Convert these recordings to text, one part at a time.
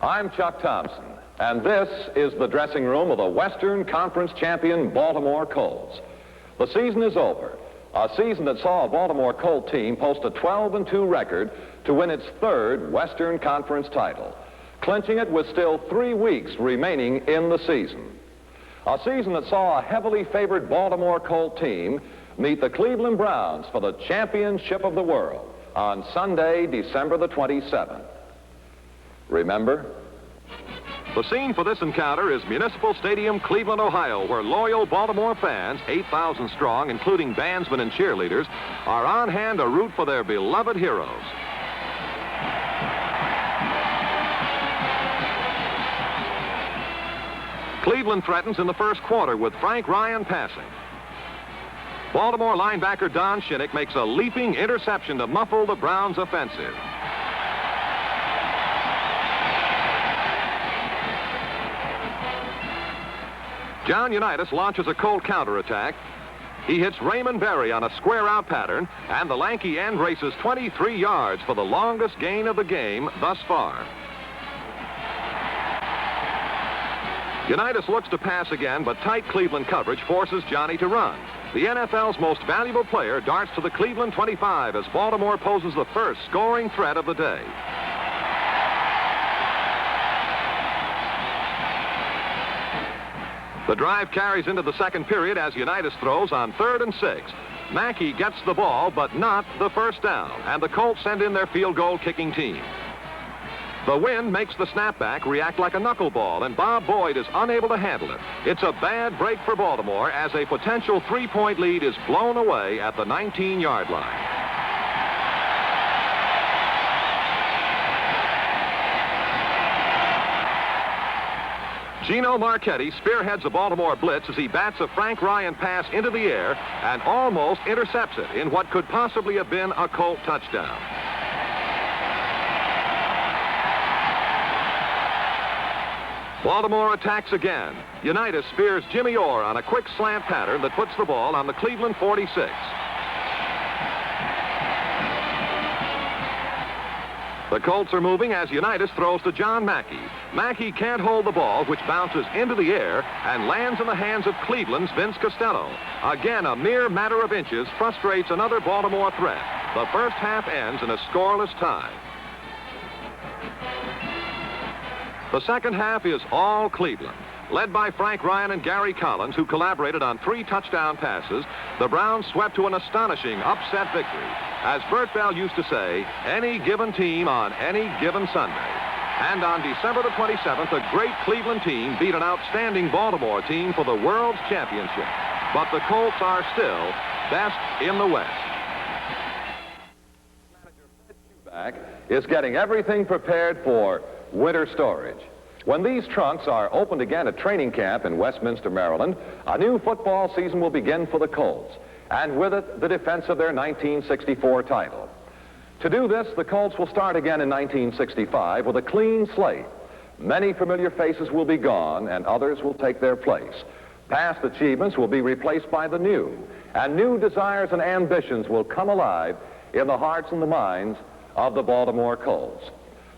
I'm Chuck Thompson, and this is the dressing room of the Western Conference champion Baltimore Colts. The season is over, a season that saw a Baltimore Colt team post a 12-2 record to win its third Western Conference title, clinching it with still 3 weeks remaining in the season. A season that saw a heavily favored Baltimore Colt team meet the Cleveland Browns for the championship of the world on Sunday, December the 27th. Remember? The scene for this encounter is Municipal Stadium, Cleveland, Ohio, where loyal Baltimore fans, 8,000 strong, including bandsmen and cheerleaders, are on hand to root for their beloved heroes. Cleveland threatens in the first quarter with Frank Ryan passing. Baltimore linebacker Don Shinnick makes a leaping interception to muffle the Browns' offensive. John Unitas launches a Colt counterattack. He hits Raymond Berry on a square-out pattern, and the lanky end races 23 yards for the longest gain of the game thus far. Unitas looks to pass again, but tight Cleveland coverage forces Johnny to run. The NFL's most valuable player darts to the Cleveland 25 as Baltimore poses the first scoring threat of the day. The drive carries into the second period as Unitas throws on 3rd and 6. Mackey gets the ball, but not the first down, and the Colts send in their field goal kicking team. The wind makes the snapback react like a knuckleball, and Bob Boyd is unable to handle it. It's a bad break for Baltimore as a potential 3-point lead is blown away at the 19-yard line. Gino Marchetti spearheads a Baltimore blitz as he bats a Frank Ryan pass into the air and almost intercepts it in what could possibly have been a Colt touchdown. Baltimore attacks again. Unitas spears Jimmy Orr on a quick slant pattern that puts the ball on the Cleveland 46. The Colts are moving as Unitas throws to John Mackey. Mackey can't hold the ball, which bounces into the air and lands in the hands of Cleveland's Vince Costello. Again, a mere matter of inches frustrates another Baltimore threat. The first half ends in a scoreless tie. The second half is all Cleveland. Led by Frank Ryan and Gary Collins, who collaborated on 3 touchdown passes, the Browns swept to an astonishing upset victory. As Bert Bell used to say, any given team on any given Sunday. And on December the 27th, a great Cleveland team beat an outstanding Baltimore team for the World's Championship. But the Colts are still best in the West. Manager is getting everything prepared for winter storage. When these trunks are opened again at training camp in Westminster, Maryland, a new football season will begin for the Colts, and with it, the defense of their 1964 title. To do this, the Colts will start again in 1965 with a clean slate. Many familiar faces will be gone, and others will take their place. Past achievements will be replaced by the new, and new desires and ambitions will come alive in the hearts and the minds of the Baltimore Colts.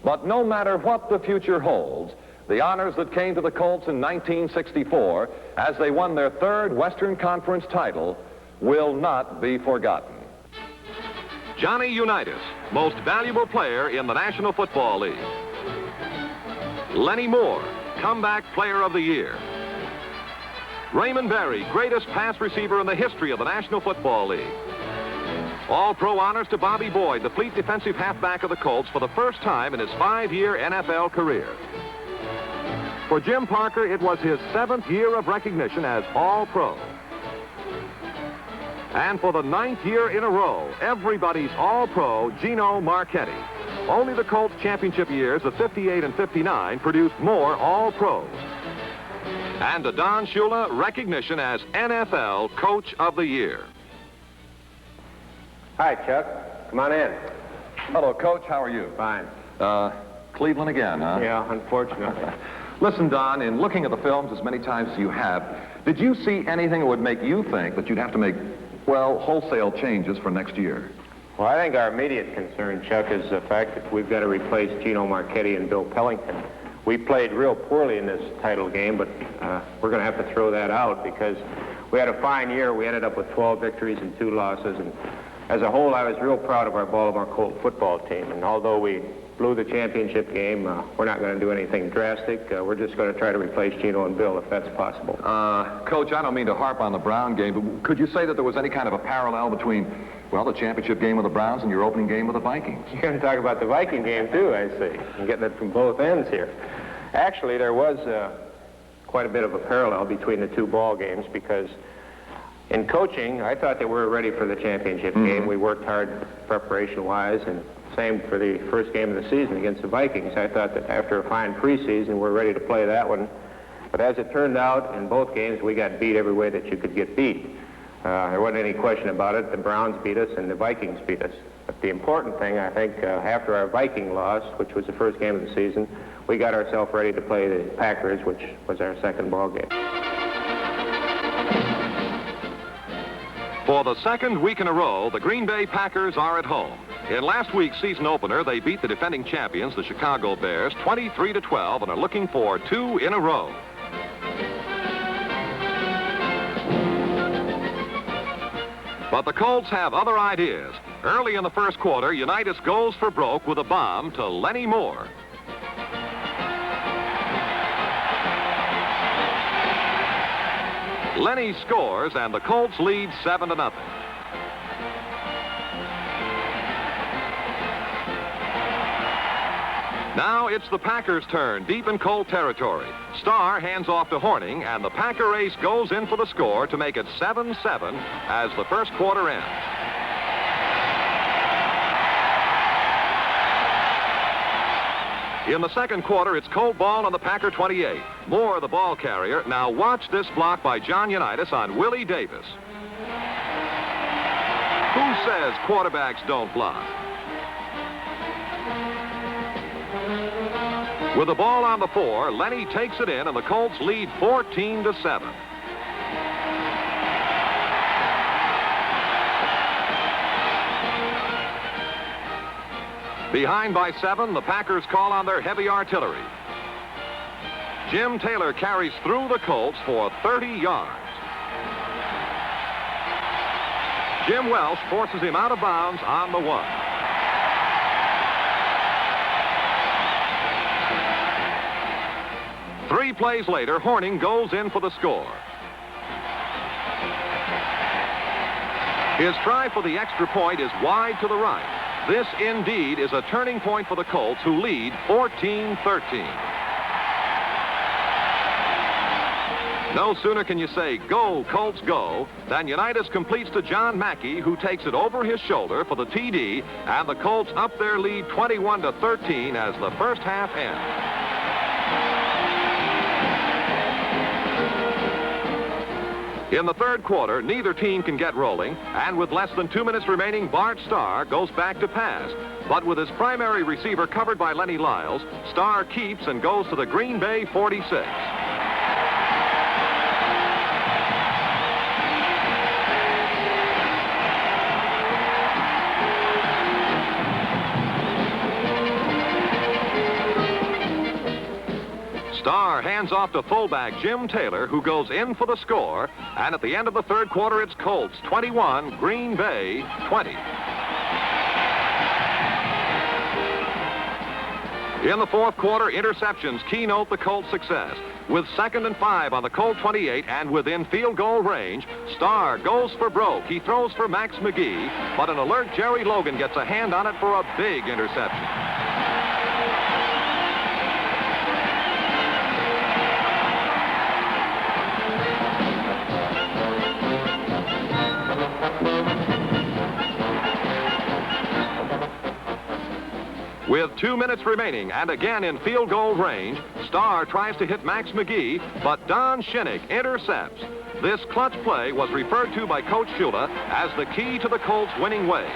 But no matter what the future holds, the honors that came to the Colts in 1964 as they won their 3rd Western Conference title will not be forgotten. Johnny Unitas, most valuable player in the National Football League. Lenny Moore, comeback player of the year. Raymond Berry, greatest pass receiver in the history of the National Football League. All-pro honors to Bobby Boyd, the fleet defensive halfback of the Colts, for the first time in his 5-year NFL career. For Jim Parker, it was his 7th year of recognition as All-Pro. And for the 9th year in a row, everybody's All-Pro, Gino Marchetti. Only the Colts championship years of 58 and 59 produced more All-Pros. And to Don Shula, recognition as NFL Coach of the Year. Hi, Chuck. Come on in. Hello, Coach. How are you? Fine. Cleveland again, huh? Yeah, unfortunately. Listen, Don, in looking at the films as many times as you have, did you see anything that would make you think that you'd have to make, well, wholesale changes for next year? Well, I think our immediate concern, Chuck, is the fact that we've got to replace Gino Marchetti and Bill Pellington. we played real poorly in this title game, but we're going to have to throw that out because we had a fine year. We ended up with 12 victories and 2 losses, and as a whole, I was real proud of our Baltimore Colts football team. And although we blew the championship game, we're not going to do anything drastic. We're just going to try to replace Gino and Bill if that's possible. Coach, I don't mean to harp on the Brown game, but could you say that there was any kind of a parallel between, well, the championship game with the Browns and your opening game with the Vikings? You're going to talk about the Viking game, too, I see. I'm getting it from both ends here. Actually, there was quite a bit of a parallel between the 2 ball games because in coaching, I thought that we were ready for the championship game. We worked hard preparation-wise, and same for the first game of the season against the Vikings. I thought that after a fine preseason, we're ready to play that one. But as it turned out, in both games, we got beat every way that you could get beat. There wasn't any question about it. The Browns beat us and the Vikings beat us. But the important thing, I think, after our Viking loss, which was the first game of the season, we got ourselves ready to play the Packers, which was our second ball game. For the second week in a row, the Green Bay Packers are at home. In last week's season opener, they beat the defending champions, the Chicago Bears, 23-12, and are looking for 2 in a row. But the Colts have other ideas. Early in the first quarter, Unitas goes for broke with a bomb to Lenny Moore. Lenny scores, and the Colts lead 7-0. Now it's the Packers' turn, deep in Colt territory. Starr hands off to Horning, and the Packer ace goes in for the score to make it 7-7 as the first quarter ends. In the second quarter, it's Colt ball on the Packer 28. Moore, the ball carrier. Now watch this block by John Unitas on Willie Davis. Who says quarterbacks don't block? With the ball on the 4, Lenny takes it in, and the Colts lead 14-7. Behind by 7, the Packers call on their heavy artillery. Jim Taylor carries through the Colts for 30 yards. Jim Welsh forces him out of bounds on the 1. Three plays later, Horning goes in for the score. His try for the extra point is wide to the right. This, indeed, is a turning point for the Colts, who lead 14-13. No sooner can you say, "Go, Colts, go," than Unitas completes to John Mackey, who takes it over his shoulder for the TD, and the Colts up their lead 21-13 as the first half ends. In the third quarter, neither team can get rolling, and with less than 2 minutes remaining, Bart Starr goes back to pass. But with his primary receiver covered by Lenny Lyles, Starr keeps and goes to the Green Bay 46. Starr hands off to fullback Jim Taylor, who goes in for the score. And at the end of the third quarter, it's Colts 21, Green Bay 20. In the fourth quarter, interceptions keynote the Colts' success. With 2nd and 5 on the Colt 28 and within field goal range, Starr goes for broke. He throws for Max McGee, but an alert Jerry Logan gets a hand on it for a big interception. With 2 minutes remaining and again in field goal range, Starr tries to hit Max McGee, but Don Shinnick intercepts. This clutch play was referred to by Coach Shula as the key to the Colts' winning ways.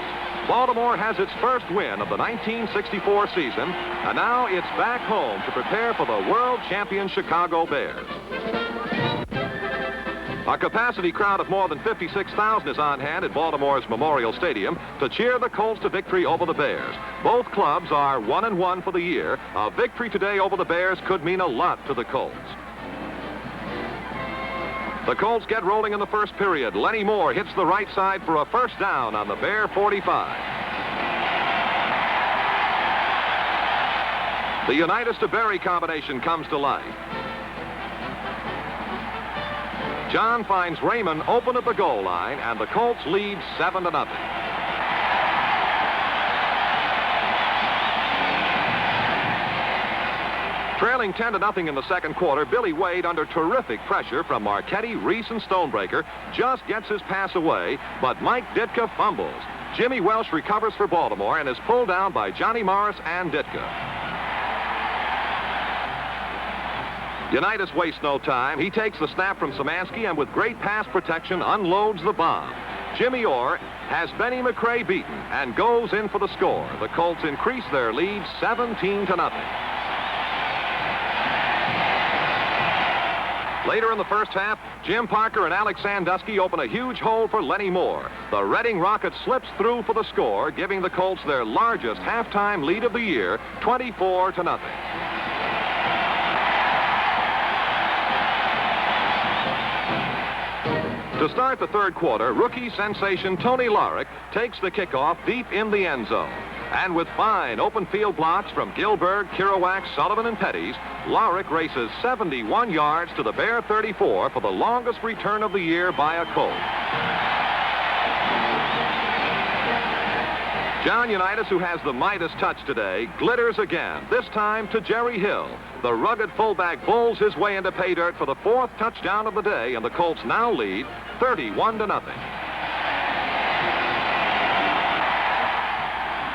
Baltimore has its first win of the 1964 season, and now it's back home to prepare for the world champion Chicago Bears. A capacity crowd of more than 56,000 is on hand at Baltimore's Memorial Stadium to cheer the Colts to victory over the Bears. Both clubs are 1-1 for the year. A victory today over the Bears could mean a lot to the Colts. The Colts get rolling in the first period. Lenny Moore hits the right side for a first down on the Bear 45. The Unitas to Berry combination comes to life. John finds Raymond open at the goal line, and the Colts lead 7-0. Trailing 10-0 in the second quarter, Billy Wade, under terrific pressure from Marchetti, Reese, and Stonebreaker, just gets his pass away, but Mike Ditka fumbles. Jimmy Welsh recovers for Baltimore and is pulled down by Johnny Morris and Ditka. Unitas wastes no time. He takes the snap from Szymanski and with great pass protection unloads the bomb. Jimmy Orr has Benny McRae beaten and goes in for the score. The Colts increase their lead 17-0. Later in the first half, Jim Parker and Alex Sandusky open a huge hole for Lenny Moore. The Reading Rocket slips through for the score, giving the Colts their largest halftime lead of the year, 24-0. To start the third quarter, rookie sensation Tony Larick takes the kickoff deep in the end zone. And with fine open field blocks from Gilbert, Kerouac, Sullivan, and Petties, Larick races 71 yards to the Bear 34 for the longest return of the year by a Colt. John Unitas, who has the Midas touch today, glitters again, this time to Jerry Hill. The rugged fullback bowls his way into pay dirt for the fourth touchdown of the day, and the Colts now lead 31-0.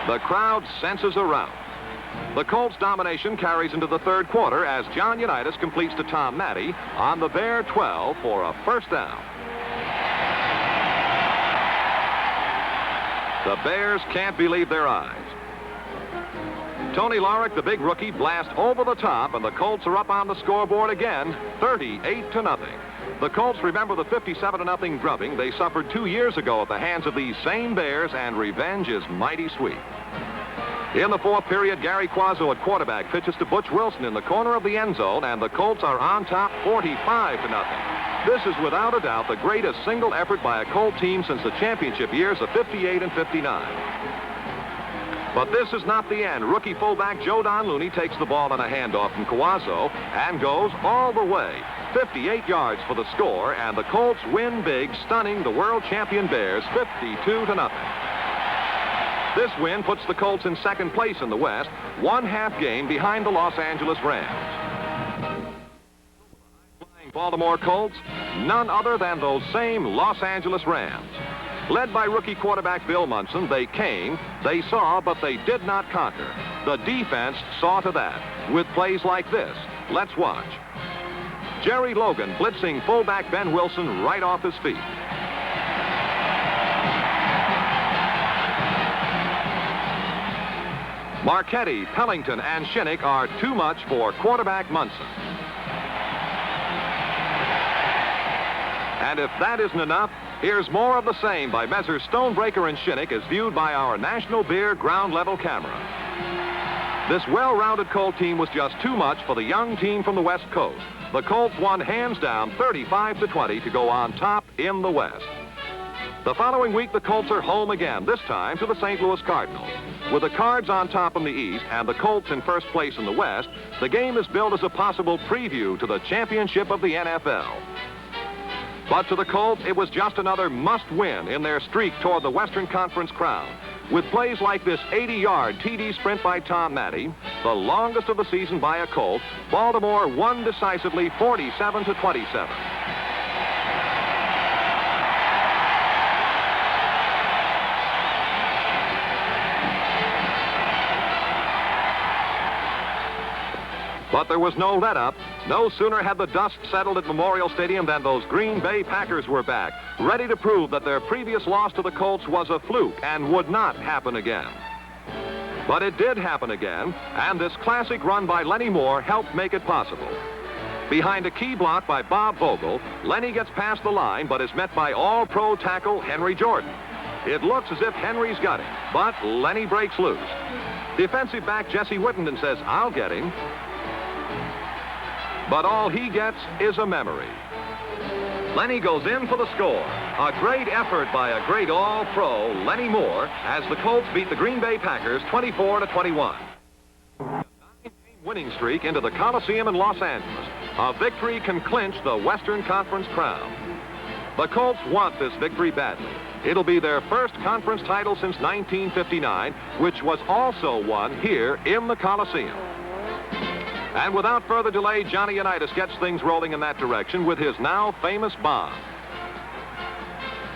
The crowd senses a rout. The Colts' domination carries into the third quarter as John Unitas completes to Tom Matty on the Bear 12 for a first down. The Bears can't believe their eyes. Tony Larick, the big rookie, blasts over the top, and the Colts are up on the scoreboard again, 38-0. The Colts remember the 57-0 drubbing they suffered 2 years ago at the hands of these same Bears, and revenge is mighty sweet. In the fourth period, Gary Quazzo at quarterback pitches to Butch Wilson in the corner of the end zone, and the Colts are on top 45-0. This is without a doubt the greatest single effort by a Colt team since the championship years of 58 and 59. But this is not the end. Rookie fullback Joe Don Looney takes the ball on a handoff from Quazzo and goes all the way. 58 yards for the score, and the Colts win big, stunning the world champion Bears 52-0. This win puts the Colts in second place in the West, 1/2 game behind the Los Angeles Rams. Baltimore Colts, none other than those same Los Angeles Rams. Led by rookie quarterback Bill Munson, they came, they saw, but they did not conquer. The defense saw to that with plays like this. Let's watch. Jerry Logan blitzing fullback Ben Wilson right off his feet. Marchetti, Pellington, and Shinnick are too much for quarterback Munson. And if that isn't enough, here's more of the same by Messrs. Stonebreaker and Shinnick as viewed by our National Beer ground-level camera. This well-rounded Colt team was just too much for the young team from the West Coast. The Colts won hands down 35-20 to go on top in the West. The following week, the Colts are home again, this time to the St. Louis Cardinals. With the Cards on top in the East and the Colts in first place in the West, the game is billed as a possible preview to the championship of the NFL. But to the Colts, it was just another must-win in their streak toward the Western Conference crown. With plays like this 80-yard TD sprint by Tom Matty, the longest of the season by a Colt, Baltimore won decisively 47-27. But there was no let-up. No sooner had the dust settled at Memorial Stadium than those Green Bay Packers were back, ready to prove that their previous loss to the Colts was a fluke and would not happen again. But it did happen again, and this classic run by Lenny Moore helped make it possible. Behind a key block by Bob Vogel, Lenny gets past the line but is met by all-pro tackle Henry Jordan. It looks as if Henry's got him, but Lenny breaks loose. Defensive back Jesse Whittenden says, "I'll get him." But all he gets is a memory. Lenny goes in for the score. A great effort by a great all-pro, Lenny Moore, as the Colts beat the Green Bay Packers 24-21. A 9-game winning streak into the Coliseum in Los Angeles. A victory can clinch the Western Conference crown. The Colts want this victory badly. It'll be their first conference title since 1959, which was also won here in the Coliseum. And without further delay, Johnny Unitas gets things rolling in that direction with his now famous bomb.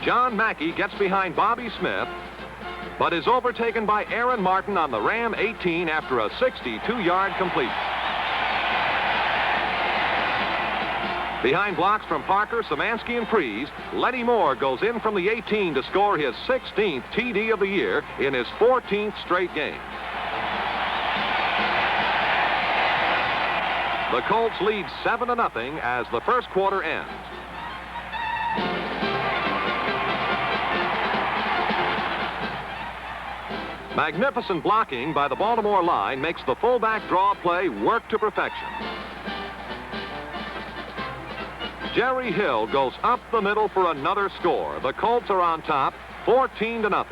John Mackey gets behind Bobby Smith, but is overtaken by Aaron Martin on the Ram 18 after a 62-yard completion. Behind blocks from Parker, Szymanski, and Pries, Lenny Moore goes in from the 18 to score his 16th TD of the year in his 14th straight game. The Colts lead 7-0 as the first quarter ends. Magnificent blocking by the Baltimore line makes the fullback draw play work to perfection. Jerry Hill goes up the middle for another score. The Colts are on top, 14-0.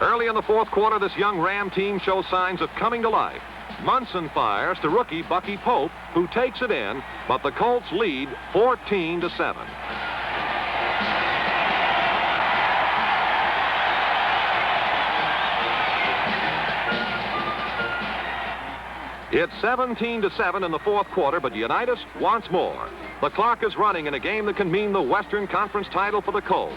Early in the fourth quarter, this young Ram team shows signs of coming to life. Munson fires to rookie Bucky Pope, who takes it in, but the Colts lead 14-7. It's 17-7 in the fourth quarter, but Unitas wants more. The clock is running in a game that can mean the Western Conference title for the Colts.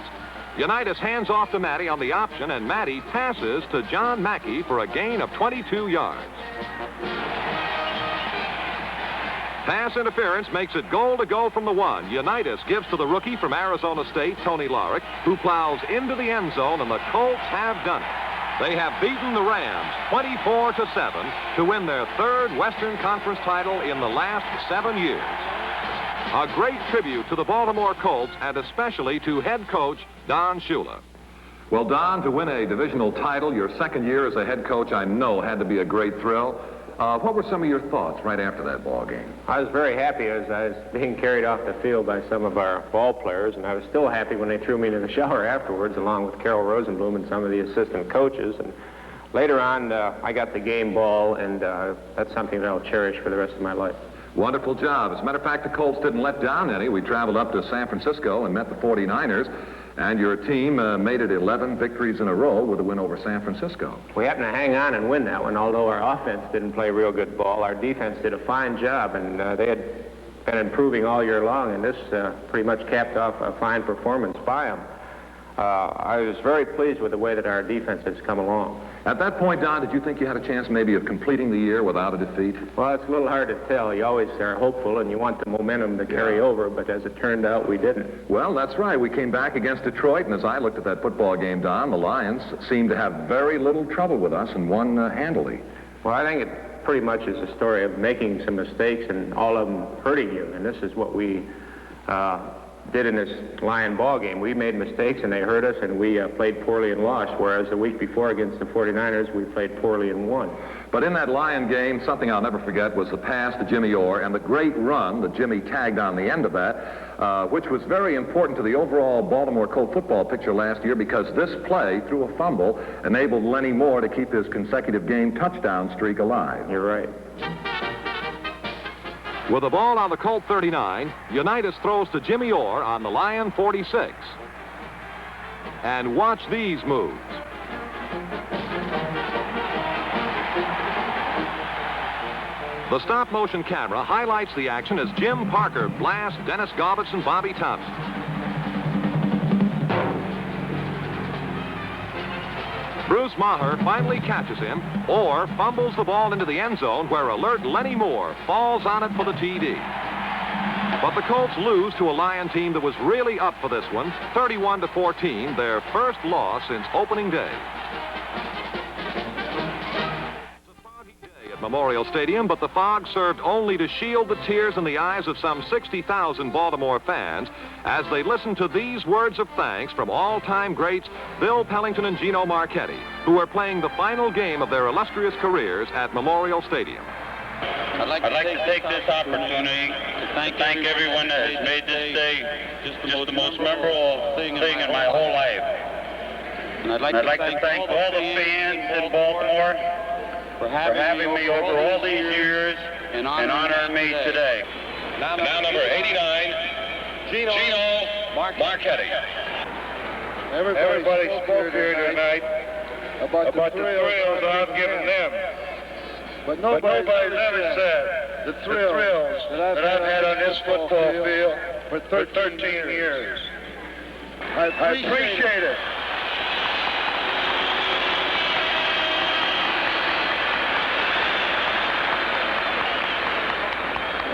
Unitas hands off to Matty on the option, and Matty passes to John Mackey for a gain of 22 yards. Pass interference makes it goal to go from the 1. Unitas gives to the rookie from Arizona State, Tony Larick, who plows into the end zone, and the Colts have done it. They have beaten the Rams 24-7 to win their third Western Conference title in the last 7 years. A great tribute to the Baltimore Colts and especially to head coach Don Shula. Well, Don, to win a divisional title, your second year as a head coach, I know had to be a great thrill. What were some of your thoughts right after that ball game? I was very happy as I was being carried off the field by some of our ball players, and I was still happy when they threw me into the shower afterwards, along with Carol Rosenblum and some of the assistant coaches. And later on, I got the game ball, and that's something that I'll cherish for the rest of my life. Wonderful job. As a matter of fact, the Colts didn't let down any. We traveled up to San Francisco and met the 49ers, and your team made it 11 victories in a row with a win over San Francisco. We happened to hang on and win that one, although our offense didn't play real good ball. Our defense did a fine job, and they had been improving all year long, and this pretty much capped off a fine performance by them. I was very pleased with the way that our defense has come along. At that point, Don, did you think you had a chance maybe of completing the year without a defeat? Well, it's a little hard to tell. You always are hopeful and you want the momentum to carry over, but as it turned out, we didn't. Well, that's right. We came back against Detroit, and as I looked at that football game, Don, the Lions seemed to have very little trouble with us and won handily. Well, I think it pretty much is a story of making some mistakes and all of them hurting you, and this is what we did in this Lion ball game. We made mistakes and they hurt us, and we played poorly and lost, whereas the week before against the 49ers, we played poorly and won. But in that Lion game, something I'll never forget was the pass to Jimmy Orr and the great run that Jimmy tagged on the end of that, which was very important to the overall Baltimore Colt football picture last year, because this play, through a fumble, enabled Lenny Moore to keep his consecutive game touchdown streak alive. You're right. With the ball on the Colt 39, Unitas throws to Jimmy Orr on the Lion 46. And watch these moves. The stop-motion camera highlights the action as Jim Parker blasts Dennis Gaubitz and Bobby Thompson. Bruce Maher finally catches him, or fumbles the ball into the end zone, where alert Lenny Moore falls on it for the TD. But the Colts lose to a Lion team that was really up for this one, 31-14, their first loss since opening day. It's a foggy day at Memorial Stadium, but the fog served only to shield the tears in the eyes of some 60,000 Baltimore fans as they listened to these words of thanks from all-time greats Bill Pellington and Gino Marchetti, who are playing the final game of their illustrious careers at Memorial Stadium. I'd like to take this opportunity to thank everyone that has made this day just the most memorable thing in my whole life. And I'd like to thank all the fans in Baltimore for having me over all these years and honoring me today. Now number 89, Gino Marchetti. Everybody spoke here tonight about the thrills I've given them. But nobody's ever said the thrills that I've had on this football field for 13 years. I appreciate it.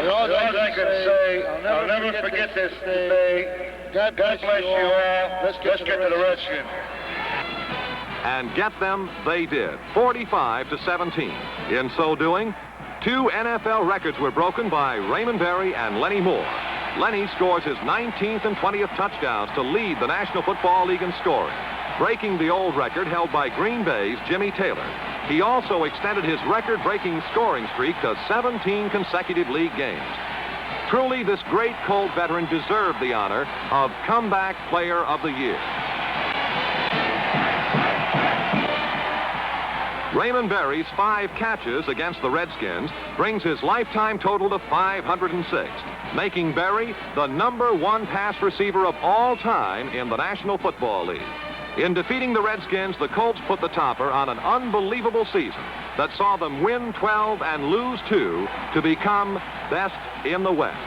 All I can say, I'll never forget this day. God bless you all. Let's get to the rescue. And get them they did, 45-17. In so doing, 2 NFL records were broken by Raymond Berry and Lenny Moore. Lenny scores his 19th and 20th touchdowns to lead the National Football League in scoring, breaking the old record held by Green Bay's Jimmy Taylor. He also extended his record-breaking scoring streak to 17 consecutive league games. Truly, this great Colt veteran deserved the honor of Comeback Player of the Year. Raymond Berry's 5 catches against the Redskins brings his lifetime total to 506, making Berry the #1 pass receiver of all time in the National Football League. In defeating the Redskins, the Colts put the topper on an unbelievable season that saw them win 12 and lose 2 to become best in the West.